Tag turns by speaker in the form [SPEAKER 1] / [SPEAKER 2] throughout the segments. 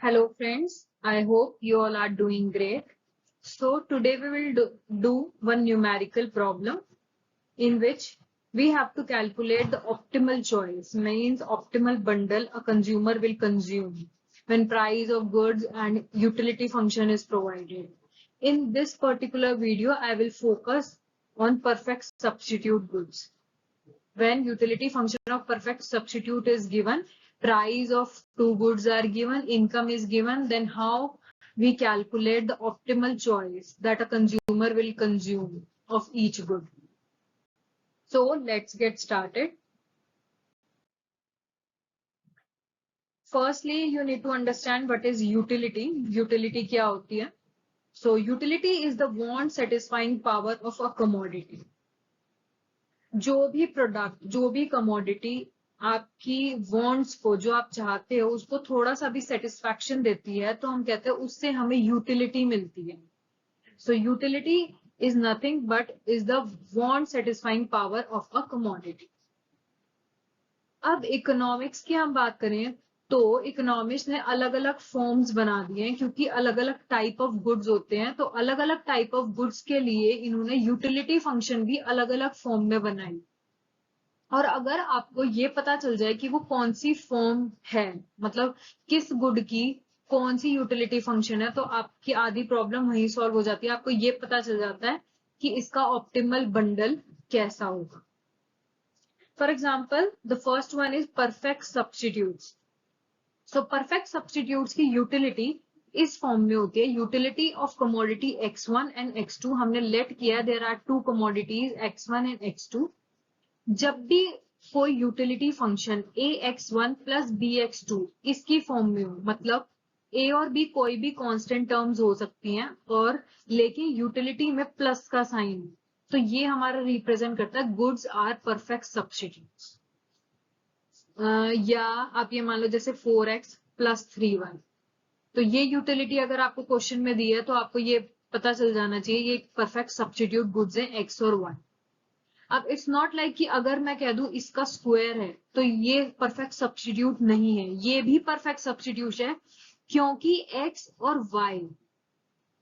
[SPEAKER 1] Hello friends, I hope you all are doing great. So today we will do one numerical problem in which we have to calculate the optimal choice, means optimal bundle a consumer will consume when price of goods and utility function is provided. In this particular video, I will focus on perfect substitute goods. When utility function of perfect substitute is given, price of two goods are given, income is given, then how we calculate the optimal choice that a consumer will consume of each good. So let's get started. Firstly, you need to understand what is utility. Utility क्या होती है? So utility is the want satisfying power of a commodity. जो भी product, जो भी commodity आपकी wants को, जो आप चाहते हो, उसको थोड़ा सा भी सेटिस्फैक्शन देती है, तो हम कहते हैं उससे हमें यूटिलिटी मिलती है. सो utility is nothing but is the want satisfying power of a commodity. अब इकोनॉमिक्स की हम बात करें तो इकोनॉमिक्स ने अलग अलग फॉर्म्स बना दिए हैं, क्योंकि अलग अलग टाइप ऑफ गुड्स होते हैं, तो अलग अलग टाइप ऑफ गुड्स के लिए इन्होंने यूटिलिटी फंक्शन भी अलग अलग फॉर्म में बनाई. और अगर आपको ये पता चल जाए कि वो कौन सी फॉर्म है, मतलब किस गुड की कौन सी यूटिलिटी फंक्शन है, तो आपकी आधी प्रॉब्लम वहीं सॉल्व हो जाती है. आपको ये पता चल जाता है कि इसका ऑप्टिमल बंडल कैसा होगा. For example, the first one is perfect substitutes. So perfect substitutes की यूटिलिटी इस फॉर्म में होती है. Utility of commodity x1 and x2. हमने लेट किया there are two commodities x1 and x2. जब भी कोई utility function ax1 plus bx2 इसकी फॉर्म में हो, मतलब a और b कोई भी कांस्टेंट टर्म्स हो सकती हैं, और लेकिन यूटिलिटी में प्लस का साइन, तो ये हमारा रिप्रेजेंट करता है गुड्स आर परफेक्ट सब्स्टिट्यूट्स. या आप ये मान लो जैसे 4x प्लस 3y, तो ये यूटिलिटी अगर आपको क्वेश्चन में दी है तो आपको ये पता चल जाना चाहिए ये परफेक्ट सब्स्टिट्यूट गुड्स हैं x और y. अब इट्स नॉट लाइक कि अगर मैं कह दूं इसका स्क्वायर है तो ये परफेक्ट सब्स्टिट्यूट नहीं है, ये भी परफेक्ट सब्स्टिट्यूट है, क्योंकि x और y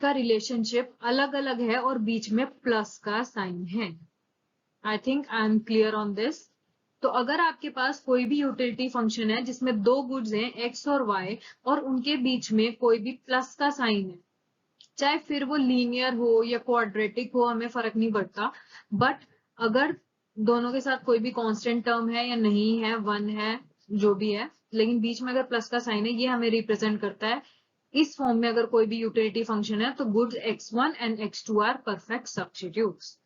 [SPEAKER 1] का रिलेशनशिप अलग अलग है और बीच में प्लस का साइन है. I think I am clear on this. तो अगर आपके पास कोई भी यूटिलिटी फंक्शन है जिसमें दो गुड्स हैं x और y, और उनके बीच में कोई भी प्लस का साइन है, चाहे फिर वो लीनियर हो या क्वाड्रेटिक हो, हमें फर्क नहीं पड़ता, बट अगर दोनों के साथ कोई भी कांस्टेंट टर्म है या नहीं है, 1 है, जो भी है, लेकिन बीच में अगर प्लस का साइन है, ये हमें रिप्रेजेंट करता है इस फॉर्म में अगर कोई भी यूटिलिटी फंक्शन है तो goods x1 and x2 are perfect substitutes.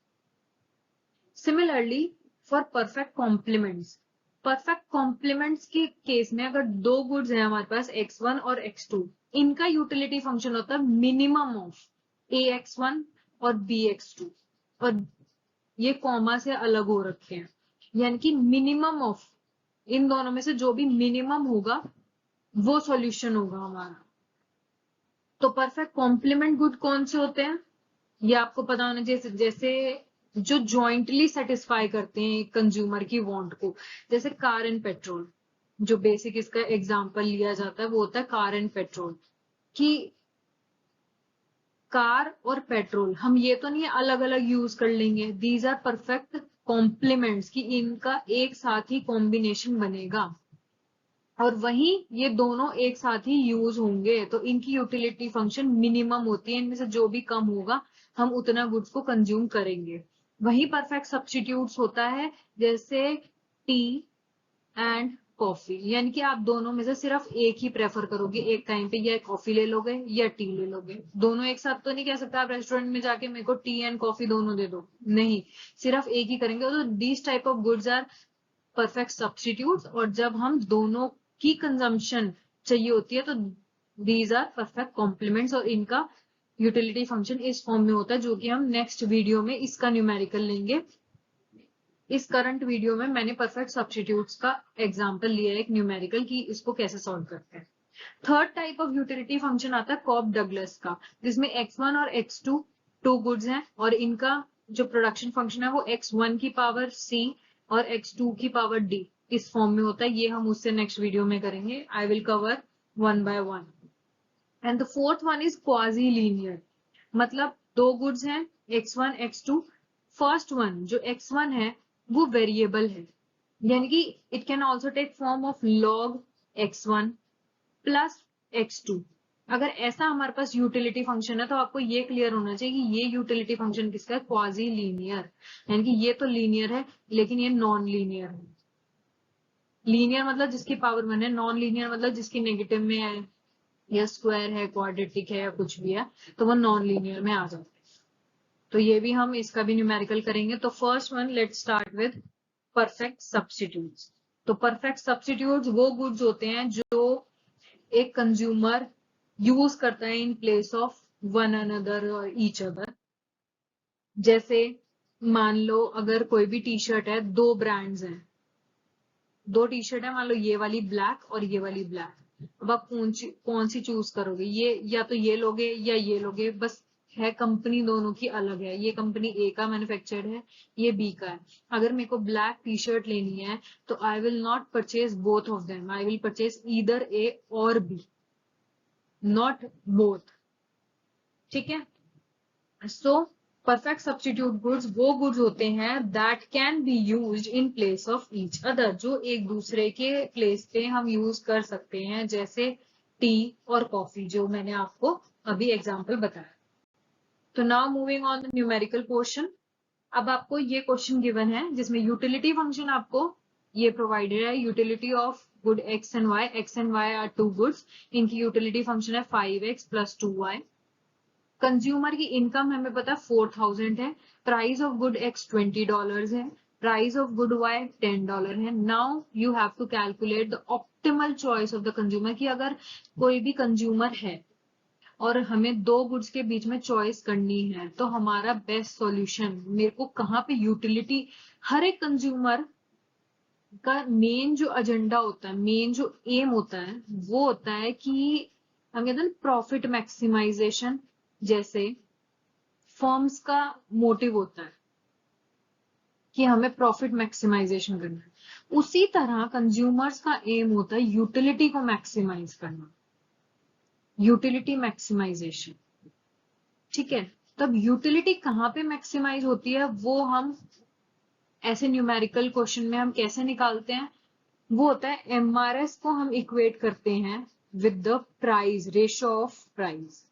[SPEAKER 1] Similarly for perfect complements. Perfect complements के केस में अगर दो गुड्स हैं हमारे पास x1 और x2, इनका यूटिलिटी फंक्शन होता है मिनिमम ऑफ ax1 और bx2, और ये कॉमा से अलग हो रखे हैं, यानी कि मिनिमम ऑफ इन दोनों में से जो भी मिनिमम होगा वो सॉल्यूशन होगा हमारा. तो परफेक्ट कॉम्प्लीमेंट गुड कौन से होते हैं ये आपको पता होना चाहिए. जैसे जो जॉइंटली सेटिस्फाई करते हैं कंज्यूमर की वांट को, जैसे कार एंड पेट्रोल. जो बेसिक इसका एग्जांपल लिया जाता है वो होता है कार एंड पेट्रोल. कि कार और पेट्रोल हम ये तो नहीं अलग अलग यूज कर लेंगे, दीज आर परफेक्ट कॉम्प्लीमेंट्स, कि इनका एक साथ ही कॉम्बिनेशन बनेगा, और वहीं ये दोनों एक साथ ही यूज होंगे, तो इनकी यूटिलिटी फंक्शन मिनिमम होती है. इनमें से जो भी कम होगा हम उतना गुड्स को कंज्यूम करेंगे. वही परफेक्ट सब्स्टिट्यूट्स होता है जैसे टी एंड कॉफी, यानी कि आप दोनों में से सिर्फ एक ही प्रेफर करोगे एक टाइम पे, या कॉफी ले लोगे या टी ले लोगे. दोनों एक साथ तो नहीं कह सकते आप रेस्टोरेंट में जाके मेरे को टी एंड कॉफी दोनों दे दो, नहीं, सिर्फ एक ही करेंगे. तो these type of goods are perfect substitutes, और जब हम दोनों की कंजम्पशन चाहिए होती है तो दीज आर परफेक्ट कॉम्प्लीमेंट्स, और इनका यूटिलिटी फंक्शन इस फॉर्म में होता है, जो कि हम नेक्स्ट वीडियो में इसका न्यूमेरिकल लेंगे. इस करंट वीडियो में मैंने परफेक्ट सब्स्टिट्यूट्स का एग्जांपल लिया है एक न्यूमेरिकल, की इसको कैसे सॉल्व करते हैं. Third type of utility function आता है कॉब डगलस का, जिसमें x1 और x2 टू गुड्स हैं, और इनका जो प्रोडक्शन फंक्शन है वो x1 की पावर c और x2 की पावर d इस फॉर्म में होता है. ये हम उससे नेक्स्ट वीडियो में करेंगे. I will cover one by one. And the fourth one is quasi linear, मतलब दो गुड्स हैं x1 x2, फर्स्ट वन जो x1 है वो वेरिएबल है, यानी कि it can also take form of log x1 plus x2। अगर ऐसा हमारे पास यूटिलिटी फंक्शन है तो आपको ये क्लियर होना चाहिए कि ये यूटिलिटी फंक्शन किसका है, क्वाजी लीनियर, यानी कि ये तो लीनियर है लेकिन ये नॉन लीनियर है। लीनियर मतलब जिसकी पावर 1 है, नॉन लीनियर मतलब जिसकी नेगेटिव में है या स्क्वायर है, क्वाड्रेटिक है या कुछ भी है, तो वो नॉन लीनियर में आ जाता है। तो ये भी हम इसका भी न्यूमेरिकल करेंगे। तो first one let's start with perfect substitutes. तो परफेक्ट सब्स्टिट्यूट्स वो गुड्स होते हैं जो एक कंज्यूमर यूज करता है इन प्लेस ऑफ वन अनदर और ईच अदर। जैसे मान लो अगर कोई भी टी शर्ट है, दो ब्रांड्स हैं, दो टी शर्ट है, मान लो ये वाली ब्लैक और ये वाली ब्लैक, अब आप कौन सी चूज करोगे, ये या तो ये लोगे या ये लोगे, बस है कंपनी दोनों की अलग है, ये कंपनी ए का मैन्युफैक्चर्ड है, ये बी का है। अगर मेरे को ब्लैक टी शर्ट लेनी है तो I will not purchase both of them, I will purchase either A और बी, नॉट बोथ। ठीक है, सो परफेक्ट सब्स्टिट्यूट गुड्स वो गुड्स होते हैं that can be used in place of each other, जो एक दूसरे के प्लेस पे हम यूज कर सकते हैं, जैसे टी और कॉफी जो मैंने आपको अभी एग्जांपल बताया। तो now moving on the numerical portion. अब आपको ये क्वेश्चन गिवन है जिसमें यूटिलिटी फंक्शन आपको ये प्रोवाइडेड है, utility of good X and Y are two goods, इनकी यूटिलिटी फंक्शन है 5x प्लस 2y। कंज्यूमर की इनकम हमें पता है 4000 है, प्राइस ऑफ गुड एक्स $20 है, प्राइस ऑफ गुड वाई $10 है। Now you have to calculate the optimal choice of the consumer, कि अगर कोई भी कंज्यूमर है और हमें दो गुड्स के बीच में चॉइस करनी है तो हमारा बेस्ट सॉल्यूशन, मेरे को कहाँ पे यूटिलिटी, हर एक कंज्यूमर का मेन जो एजेंडा होता है, मेन जो एम होता है वो होता है कि हम कहते हैं प्रॉफिट मैक्सिमाइजेशन, जैसे फर्म्स का मोटिव होता है कि हमें प्रॉफिट मैक्सिमाइजेशन करना है, उसी तरह कंज्यूमर्स का एम होता है यूटिलिटी को मैक्सिमाइज करना, यूटिलिटी मैक्सिमाइजेशन। ठीक है, तब यूटिलिटी कहाँ पे मैक्सिमाइज होती है वो हम ऐसे न्यूमेरिकल क्वेश्चन में हम कैसे निकालते हैं, वो होता है एमआरएस को हम इक्वेट करते हैं with the price, ratio of price.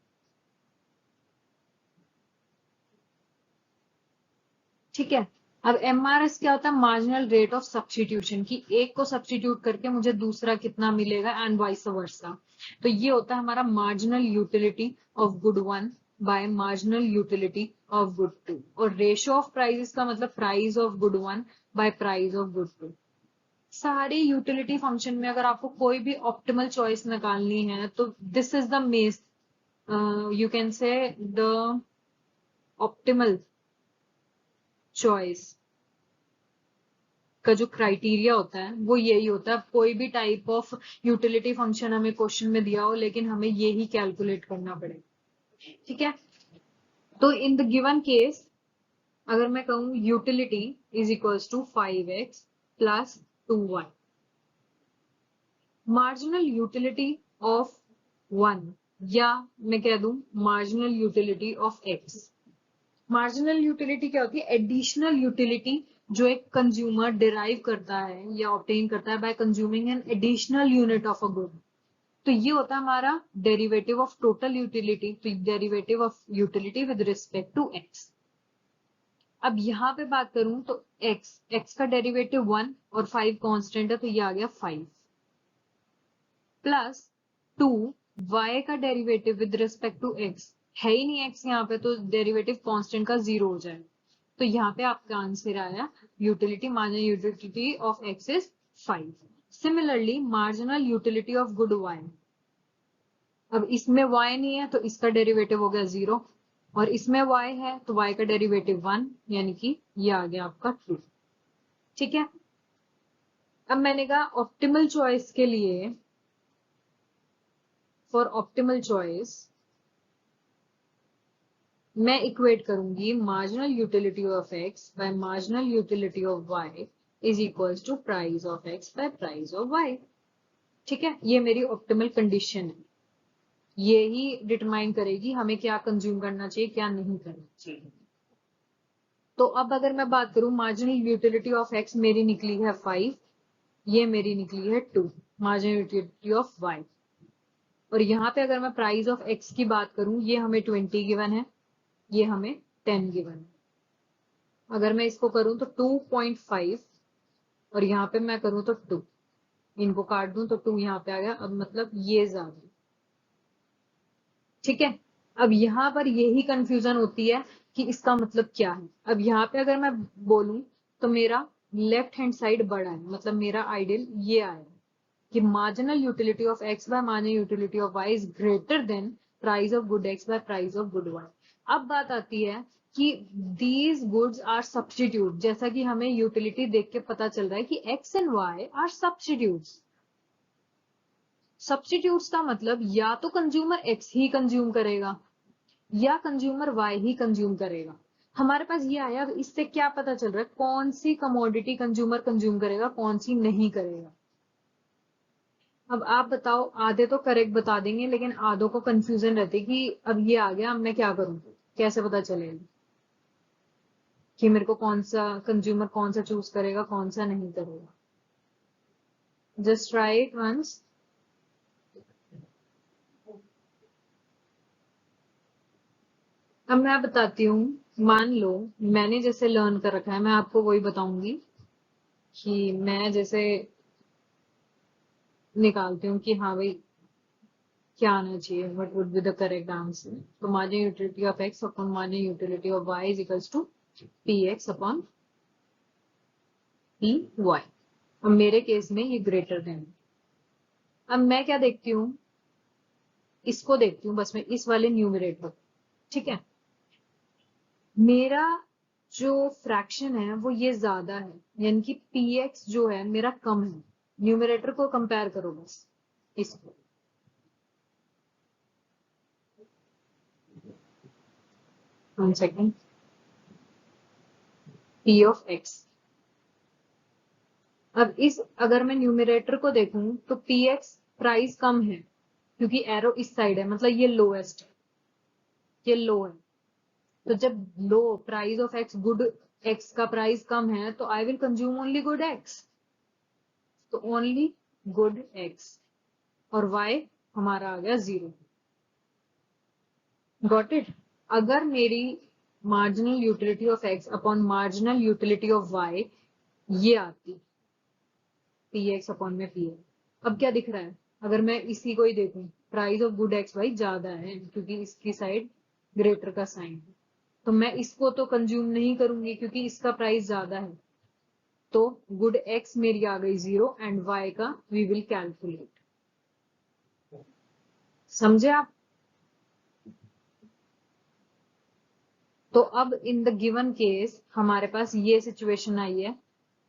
[SPEAKER 1] ठीक है, अब एमआरएस क्या होता है, मार्जिनल रेट ऑफ सब्स्टिट्यूशन, की एक को सब्स्टिट्यूट करके मुझे दूसरा कितना मिलेगा एंड वाइस वर्सा। तो ये होता है हमारा marginal utility of good 1 by marginal utility of good 2, और रेशियो ऑफ प्राइस का मतलब price of good 1 by price of good 2। सारे यूटिलिटी फंक्शन में अगर आपको कोई भी ऑप्टिमल चॉइस निकालनी है तो this is the mess, you can say the optimal choice का जो क्राइटेरिया होता है वो यही होता है। कोई भी टाइप ऑफ यूटिलिटी फंक्शन हमें क्वेश्चन में दिया हो लेकिन हमें यही कैलकुलेट करना पड़ेगा। ठीक है, तो इन द गिवन केस अगर मैं कहूं utility is equals to 5x plus 2y, marginal utility of 1, या मैं कह दूं marginal utility of x। Marginal utility क्या होती है, एडिशनल यूटिलिटी जो एक कंज्यूमर डिराइव करता है या ऑब्टेन करता है by consuming an additional unit of a good. तो ये होता है हमारा डेरिवेटिव ऑफ टोटल यूटिलिटी, तो derivative of utility with respect to X. अब यहाँ पे बात करूं तो x का डेरिवेटिव 1 और 5 कांस्टेंट है तो ये आ गया 5 प्लस 2, y का derivative with respect to x है ही नहीं x यहाँ पे, तो डेरिवेटिव कांस्टेंट का 0 हो जाएगा। तो यहाँ पे आपका आंसर आया utility, marginal utility of x is 5। Similarly marginal utility of good y, अब इसमें y नहीं है तो इसका डेरिवेटिव हो गया 0, और इसमें y है तो y का डेरिवेटिव 1, यानी कि ये आ गया आपका 2। ठीक है, अब मैंने कहा ऑप्टिमल चॉइस के लिए, फॉर ऑप्टिमल चॉइस मैं इक्वेट करूंगी marginal utility of x by marginal utility of y is equals to price of x by price of y। ठीक है, ये मेरी ऑप्टिमल कंडीशन है, ये ही डिटरमाइन करेगी हमें क्या कंज्यूम करना चाहिए, क्या नहीं करना चाहिए। तो अब अगर मैं बात करूं मार्जिनल यूटिलिटी ऑफ एक्स मेरी निकली है 5, ये मेरी निकली है 2, मार्जिनल यूटिलिटी ऑफ वाई। और यहाँ पे अगर मैं प्राइस ऑफ एक्स की बात करूं, ये हमें 20 गिवन है, ये हमें 10 गिवन है। अगर मैं इसको करूं तो 2.5 और यहाँ पे मैं करूं तो 2, इनको काट दूं तो 2 यहाँ पे आ गया। अब मतलब ये ज्यादा, ठीक है। अब यहाँ पर यही कंफ्यूजन होती है कि इसका मतलब क्या है। अब यहाँ पे अगर मैं बोलूं तो मेरा लेफ्ट हैंड साइड बड़ा है, मतलब मेरा आइडियल ये आया कि marginal utility of X by marginal utility of Y is greater than price of good X by price of good Y. अब बात आती है कि दीज गुड्स आर सब्स्टिट्यूट, जैसा कि हमें यूटिलिटी देख के पता चल रहा है कि X and Y are substitutes. Substitutes का मतलब या तो कंज्यूमर एक्स ही कंज्यूम करेगा या कंज्यूमर वाई ही कंज्यूम करेगा। हमारे पास ये आया, अब इससे क्या पता चल रहा है कौन सी कमोडिटी कंज्यूमर कंज्यूम करेगा, कौन सी नहीं करेगा। अब आप बताओ, आधे तो करेक्ट बता देंगे लेकिन आधों को कंफ्यूजन रहती कि अब ये आ गया, अब मैं क्या करूं, कैसे पता चलेगा कि मेरे को कौन सा कंज्यूमर कौन सा चूज करेगा, कौन सा नहीं करेगा। Just try it once. अब मैं बताती हूँ, मान लो मैंने जैसे लर्न कर रखा है, मैं आपको वही बताऊंगी कि मैं जैसे निकालती हूँ कि हाँ भाई क्या आना चाहिए, what would be the correct answer. तो marginal utility of X upon marginal utility of Y is equals to P X upon P Y. और मेरे केस में ये ग्रेटर देन। अब मैं क्या देखती हूँ, इसको देखती हूँ बस, मैं इस वाले न्यूमरेटर, ठीक है। मेरा जो फ्रैक्शन है वो ये ज्यादा है, यानी कि पी एक्स जो है मेरा कम है। न्यूमरेटर को कंपेयर करो बस इसको। 1 सेकेंड। पी ऑफ एक्स, अब इस अगर मैं न्यूमरेटर को देखूं तो पी एक्स प्राइस कम है क्योंकि एरो इस साइड है, मतलब ये लोएस्ट, ये लो है। तो जब low price of X, good X का प्राइस कम है तो I will consume only good X, तो ओनली गुड एक्स। और वाई हमारा आ गया 0। Got it. अगर मेरी marginal utility of X upon marginal utility of Y ये आती, पी एक्स अपॉन में पी एक्स, अब क्या दिख रहा है, अगर मैं इसी को ही देखूं price of good X Y ज्यादा है क्योंकि इसकी साइड ग्रेटर का साइन है, तो मैं इसको तो कंज्यूम नहीं करूंगी क्योंकि इसका प्राइस ज्यादा है। तो गुड एक्स मेरी आ गई 0 एंड वाई का वी विल कैलकुलेट। समझे आप। तो अब इन द गिवन केस हमारे पास ये सिचुएशन आई है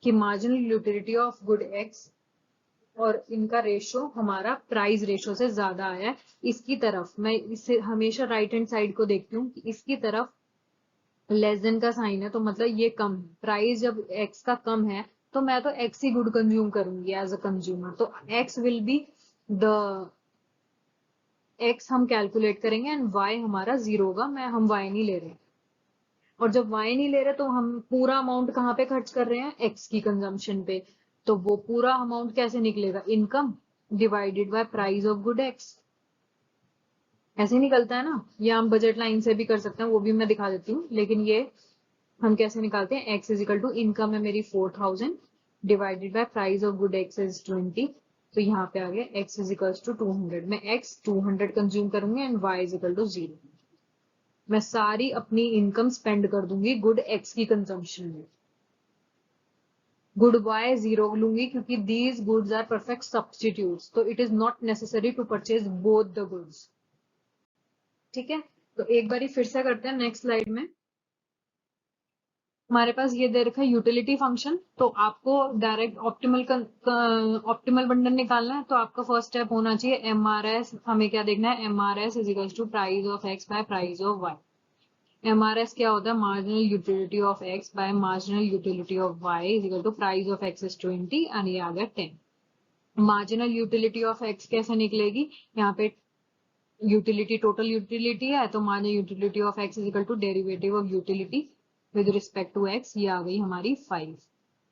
[SPEAKER 1] कि marginal utility of good X और इनका रेशो हमारा प्राइस रेशो से ज्यादा आया है। इसकी तरफ मैं इसे हमेशा राइट हैंड साइड को देखती हूँ कि इसकी तरफ लेस देन का साइन है, तो मतलब ये कम है। प्राइस जब एक्स का कम है तो मैं तो एक्स ही गुड कंज्यूम करूंगी एज अ कंज्यूमर, तो x will be the x हम कैलकुलेट करेंगे एंड वाई हमारा 0 होगा। हम वाई नहीं ले रहे, और जब वाई नहीं ले रहे तो हम पूरा अमाउंट कहाँ पे खर्च कर रहे हैं, एक्स की कंजम्पशन पे। तो वो पूरा अमाउंट कैसे निकलेगा, income divided by price of good x, ऐसे निकलता है ना। या हम बजट लाइन से भी कर सकते हैं, वो भी मैं दिखा देती हूँ। लेकिन ये हम कैसे निकालते हैं, X is equal to income है मेरी 4000 divided by price of good X is 20, तो यहाँ पे आ गया एक्स इज इक्वल टू 200। मैं एक्स 200 कंज्यूम करूंगी and Y is equal to 0। मैं सारी अपनी इनकम स्पेंड कर दूंगी गुड एक्स की कंजम्पशन में। गुड वाई 0 लूंगी क्योंकि these goods are perfect substitutes, तो it is not necessary to purchase both the goods. ठीक है, तो एक बार फिर से करते हैं नेक्स्ट स्लाइड में। हमारे पास ये दे रखा है यूटिलिटी फंक्शन, तो आपको डायरेक्ट ऑप्टिमल बंडल निकालना है। तो आपका फर्स्ट स्टेप होना चाहिए एमआरएस। हमें क्या देखना है, MRS is equal to price of X by price of Y. MRS क्या होता है, marginal utility of X by marginal utility of Y is equal to price of X is 20 and ये आ गया 10। मार्जिनल यूटिलिटी ऑफ एक्स कैसे निकलेगी, यहाँ पे यूटिलिटी टोटल यूटिलिटी है, तो माने utility of X is equal to derivative of utility with respect to X, ये आ गई हमारी 5।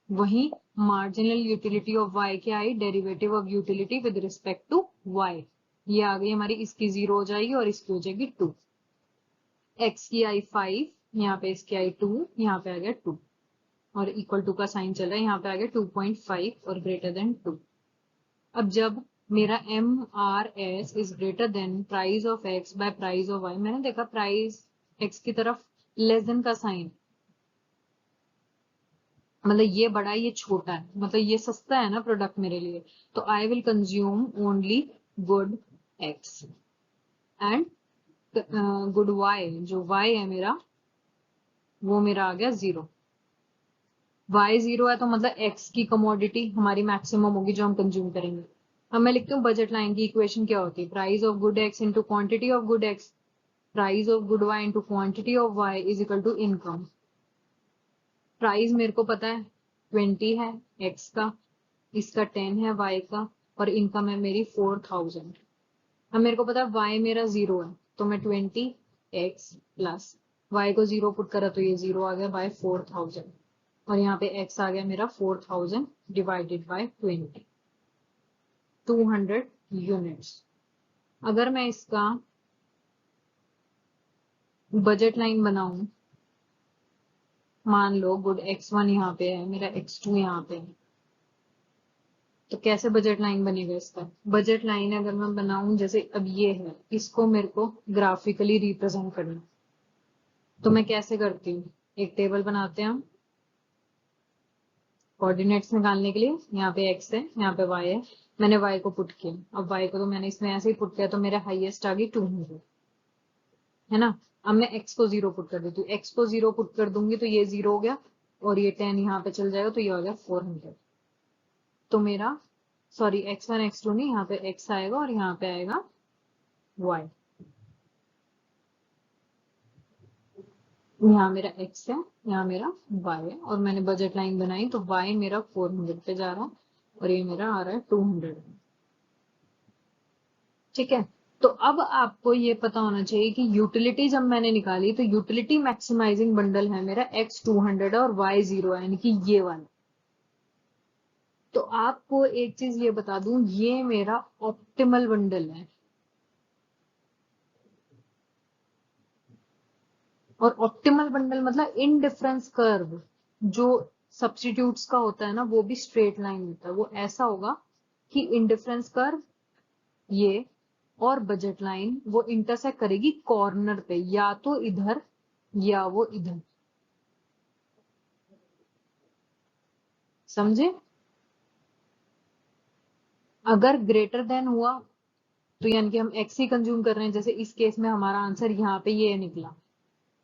[SPEAKER 1] वहीं मार्जिनल यूटिलिटी ऑफ y क्या आई, derivative of utility with respect to y, ये आ गई हमारी, इसकी 0 हो जाएगी और इसकी हो जाएगी 2। x की आई 5, यहाँ पे इसकी आई 2, यहाँ पे आ गया 2 और इक्वल टू का साइन चल रहा है, यहाँ पे आ गया 2.5 और ग्रेटर देन 2। अब जब मेरा MRS is greater than price of x by price of y, मैंने देखा प्राइस x की तरफ लेस देन का साइन, मतलब ये बड़ा है ये छोटा है, मतलब ये सस्ता है ना प्रोडक्ट मेरे लिए, तो I will consume only good X and good Y, जो वाई है मेरा वो मेरा आ गया 0। वाई 0 है तो मतलब एक्स की कमोडिटी हमारी मैक्सिमम होगी जो हम कंज्यूम करेंगे। अब मैं लिखती हूँ बजट लाइन की इक्वेशन क्या होती है, price of good X into quantity of good X, price of good Y into quantity of Y is equal to income. Price मेरे को पता है 20 है एक्स का, इसका 10 है वाई का, और इनकम है मेरी 4000। अब मेरे को पता है वाई मेरा 0 है, तो मैं 20 एक्स प्लस वाई को 0 पुट करा तो ये 0 आ गया बाय 4000, और यहाँ पे एक्स आ गया मेरा 4000 डिवाइडेड बाय 20, 200 यूनिट्स। अगर मैं इसका बजट लाइन बनाऊं, मान लो गुड x1 यहाँ पे है, मेरा x2 यहाँ पे है, तो कैसे बजट लाइन बनेगा इसका? बजट लाइन अगर मैं बनाऊं, जैसे अब ये है, इसको मेरे को ग्राफिकली रिप्रेजेंट करना, तो मैं कैसे करती हूँ, एक टेबल बनाते हैं हम कोऑर्डिनेट्स निकालने के लिए। यहाँ पे x है, यहाँ पे y है, मैंने y को पुट किया, अब y को तो मैंने इसमें ऐसे ही पुट किया, तो मेरे हाईएस्ट आ गई 200, है ना। अब मैं x को 0 पुट कर देती हूँ, x को 0 पुट कर दूंगी तो ये 0 हो गया, और ये 10 यहाँ पे चल जाएगा, तो ये हो गया 400। तो मेरा सॉरी x1 x2 नहीं, यहाँ पे x आएगा और यहाँ पे आएगा y, यहाँ मेरा x है, यहाँ मेरा y है, और मैंने बजट लाइन बनाई तो y मेरा 400 पे जा रहा है और ये मेरा आ रहा है 200। ठीक है, तो अब आपको ये पता होना चाहिए कि यूटिलिटी जब मैंने निकाली तो यूटिलिटी मैक्सिमाइजिंग बंडल है मेरा x 200 और y 0 है, यानी कि ये वाला। तो आपको एक चीज ये बता दूं, ये मेरा ऑप्टिमल बंडल है, और ऑप्टिमल बंडल मतलब इनडिफरेंस कर्व जो सब्स्टिट्यूट्स का होता है ना, वो भी स्ट्रेट लाइन होता है, वो ऐसा होगा कि इनडिफरेंस कर्व ये और बजट लाइन वो इंटरसेक्ट करेगी कॉर्नर पे, या तो इधर या वो इधर, समझे। अगर ग्रेटर देन हुआ तो यानी कि हम एक्स ही कंज्यूम कर रहे हैं, जैसे इस केस में हमारा आंसर यहाँ पे ये निकला।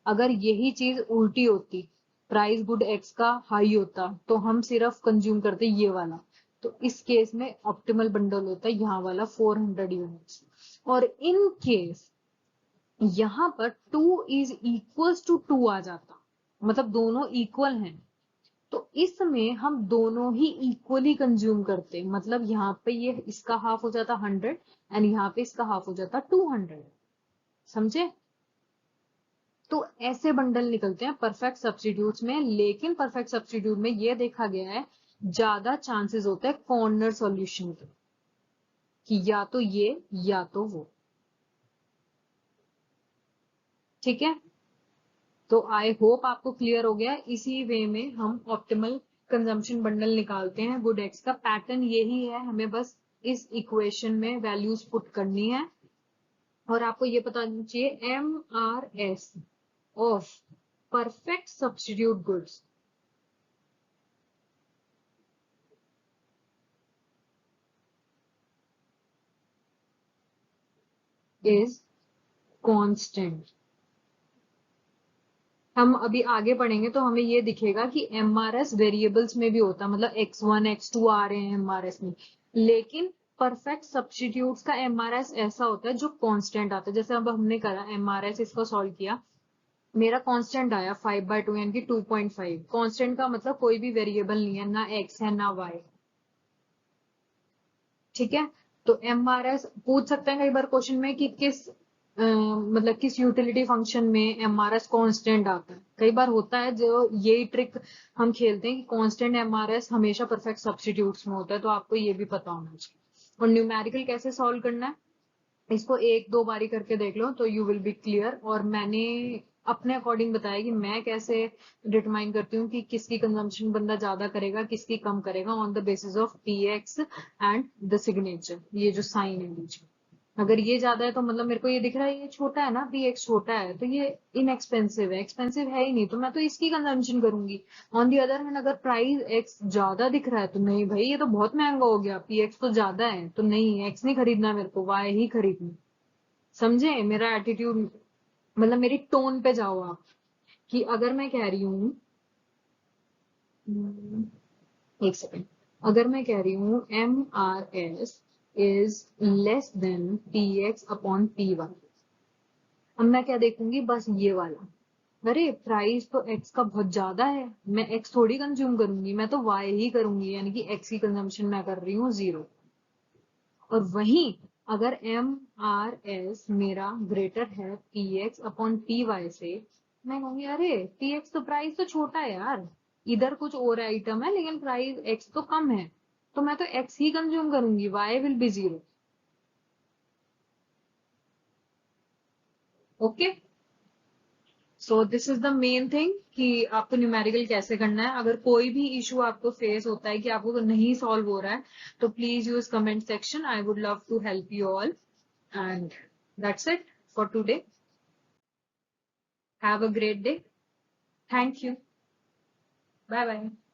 [SPEAKER 1] अगर यही चीज उल्टी होती, प्राइस गुड एक्स का हाई होता, तो हम सिर्फ कंज्यूम करते ये वाला, तो इस केस में ऑप्टिमल बंडल होता है यहाँ वाला 400 यूनिट्स। और इन केस यहाँ पर 2 इज इक्वल टू 2 आ जाता, मतलब दोनों इक्वल हैं, तो इसमें हम दोनों ही इक्वली कंज्यूम करते, मतलब यहाँ पे ये इसका हाफ हो जाता 100 एंड यहाँ पे इसका हाफ हो जाता 200, समझे। तो ऐसे बंडल निकलते हैं परफेक्ट सब्स्टिट्यूट्स में, लेकिन परफेक्ट सब्स्टिट्यूट में ये देखा गया है ज्यादा चांसेस होते हैं कॉर्नर सॉल्यूशन के, कि या तो ये या तो वो। ठीक है, तो आई होप आपको क्लियर हो गया। इसी वे में हम ऑप्टिमल कंजम्पशन बंडल निकालते हैं गुड एक्स का। पैटर्न यही है, हमें बस इस इक्वेशन में वैल्यूज पुट करनी है, और आपको ये पता चाहिए MRS of perfect substitute goods is constant. हम अभी आगे पढ़ेंगे तो हमें ये दिखेगा कि MRS वेरिएबल्स में भी होता है, मतलब x1 x2 आ रहे हैं MRS में, लेकिन परफेक्ट सब्स्टिट्यूट्स का MRS ऐसा होता है जो कांस्टेंट आता है। जैसे अब हमने करा MRS, इसको सॉल्व किया, मेरा कांस्टेंट आया 5/2 यानी कि 2.5। कांस्टेंट का मतलब कोई भी वेरिएबल नहीं है, ना x है ना y। ठीक है, तो MRS पूछ सकते हैं कई बार क्वेश्चन में कि किस मतलब किस यूटिलिटी फंक्शन में MRS कांस्टेंट आता है। कई बार होता है जो यही ट्रिक हम खेलते हैं कि कांस्टेंट MRS हमेशा परफेक्ट सब्स्टिट्यूट्स में होता है, तो आपको ये भी पता होना चाहिए। और न्यूमेरिकल कैसे सॉल्व करना है, इसको एक दो बारी करके देख लो तो यू विल बी क्लियर। और मैंने अपने अकॉर्डिंग बताया कि मैं कैसे डिटरमाइन करती हूँ कि किसकी कंजम्पशन बंदा ज्यादा करेगा, किसकी कम करेगा, on the basis of PX and the signature, ये जो साइन है बीच में। अगर ये ज्यादा है तो मतलब मेरे को ये दिख रहा है ये छोटा है ना, PX छोटा है तो ये इनएक्सपेंसिव है, एक्सपेंसिव है ही नहीं, तो मैं तो इसकी कंजम्पशन करूंगी। ऑन दी अदर हैंड अगर प्राइस X ज्यादा दिख रहा है तो नहीं भाई ये तो बहुत महंगा हो गया, PX तो ज्यादा है, तो नहीं X नहीं खरीदना मेरे को, Y ही खरीदना। समझे मेरा एटीट्यूड, मतलब मेरी टोन पे जाओ आप। कि अगर मैं कह रही हूँ, एक सेकेंड, अगर मैं कह रही हूँ MRS is less than PX upon PY, अब मैं क्या देखूंगी, बस ये वाला। अरे प्राइस तो X का बहुत ज्यादा है, मैं X थोड़ी कंज्यूम करूंगी, मैं तो Y ही करूंगी, यानी कि X की कंजम्पशन मैं कर रही हूँ 0। और वहीं अगर MRS मेरा ग्रेटर है PX अपॉन PY से, मैं कहूंगी अरे PX तो प्राइस तो छोटा है यार, इधर कुछ और आइटम है लेकिन प्राइस X तो कम है, तो मैं तो X ही कंज्यूम करूंगी, Y will be 0। Okay, so this is the main thing कि आपको न्यूमेरिकल कैसे करना है। अगर कोई भी इशू आपको फेस होता है कि आपको नहीं सॉल्व हो रहा है, तो please use comment section, I would love to help you all. And that's it for today. Have a great day. Thank you. Bye bye.